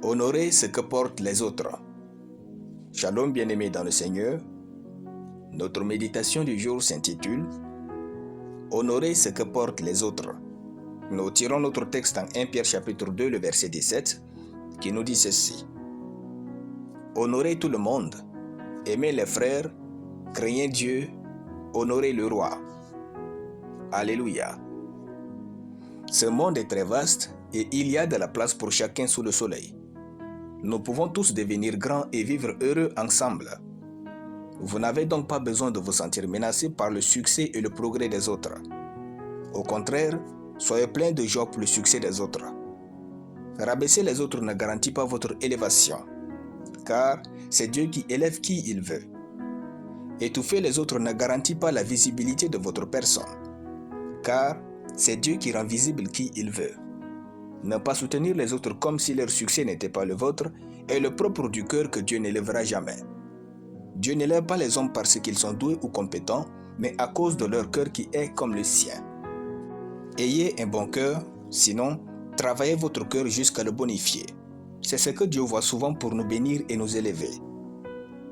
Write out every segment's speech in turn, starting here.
Honorer ce que portent les autres. Shalom bien-aimés dans le Seigneur. Notre méditation du jour s'intitule Honorer ce que portent les autres. Nous tirons notre texte en 1 Pierre chapitre 2, le verset 17, qui nous dit ceci. Honorez tout le monde, aimez les frères, craignez Dieu, honorez le roi. Alléluia. Ce monde est très vaste et il y a de la place pour chacun sous le soleil. Nous pouvons tous devenir grands et vivre heureux ensemble. Vous n'avez donc pas besoin de vous sentir menacé par le succès et le progrès des autres. Au contraire, soyez plein de joie pour le succès des autres. Rabaisser les autres ne garantit pas votre élévation, car c'est Dieu qui élève qui il veut. Étouffer les autres ne garantit pas la visibilité de votre personne, car c'est Dieu qui rend visible qui il veut. Ne pas soutenir les autres comme si leur succès n'était pas le vôtre est le propre du cœur que Dieu n'élèvera jamais. Dieu n'élève pas les hommes parce qu'ils sont doués ou compétents, mais à cause de leur cœur qui est comme le sien. Ayez un bon cœur, sinon, travaillez votre cœur jusqu'à le bonifier. C'est ce que Dieu voit souvent pour nous bénir et nous élever.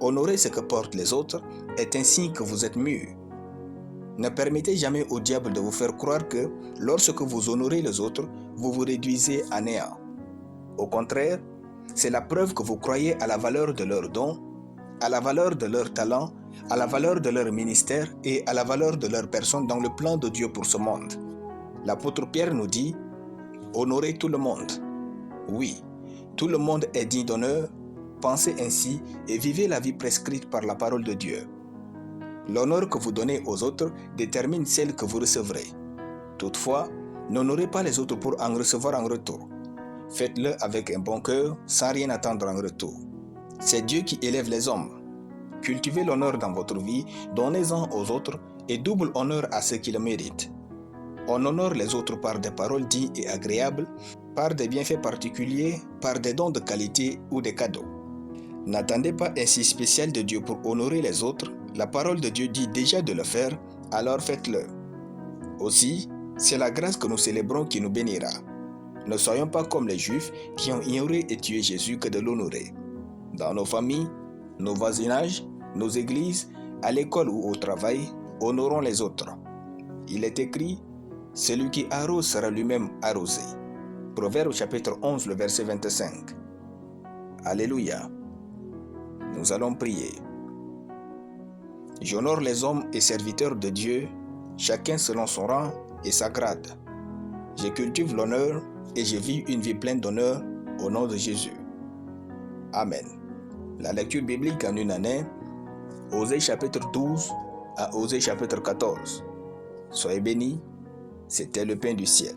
Honorer ce que portent les autres est un signe que vous êtes mûrs. Ne permettez jamais au diable de vous faire croire que, lorsque vous honorez les autres, vous vous réduisez à néant. Au contraire, c'est la preuve que vous croyez à la valeur de leurs dons, à la valeur de leurs talents, à la valeur de leur ministère et à la valeur de leur personne dans le plan de Dieu pour ce monde. L'apôtre Pierre nous dit « Honorez tout le monde ». Oui, tout le monde est digne d'honneur, pensez ainsi et vivez la vie prescrite par la parole de Dieu. L'honneur que vous donnez aux autres détermine celle que vous recevrez. Toutefois, n'honorez pas les autres pour en recevoir en retour. Faites-le avec un bon cœur, sans rien attendre en retour. C'est Dieu qui élève les hommes. Cultivez l'honneur dans votre vie, donnez-en aux autres et double honneur à ceux qui le méritent. On honore les autres par des paroles dignes et agréables, par des bienfaits particuliers, par des dons de qualité ou des cadeaux. N'attendez pas un si spécial de Dieu pour honorer les autres. La parole de Dieu dit déjà de le faire, alors faites-le. Aussi, c'est la grâce que nous célébrons qui nous bénira. Ne soyons pas comme les Juifs qui ont ignoré et tué Jésus que de l'honorer. Dans nos familles, nos voisinages, nos églises, à l'école ou au travail, honorons les autres. Il est écrit, « Celui qui arrose sera lui-même arrosé ». Proverbe chapitre 11, le verset 25. Alléluia. Nous allons prier. J'honore les hommes et serviteurs de Dieu, chacun selon son rang et sa grade. Je cultive l'honneur et je vis une vie pleine d'honneur au nom de Jésus. Amen. La lecture biblique en une année, Osée chapitre 12 à Osée chapitre 14. Soyez bénis, c'était le pain du ciel.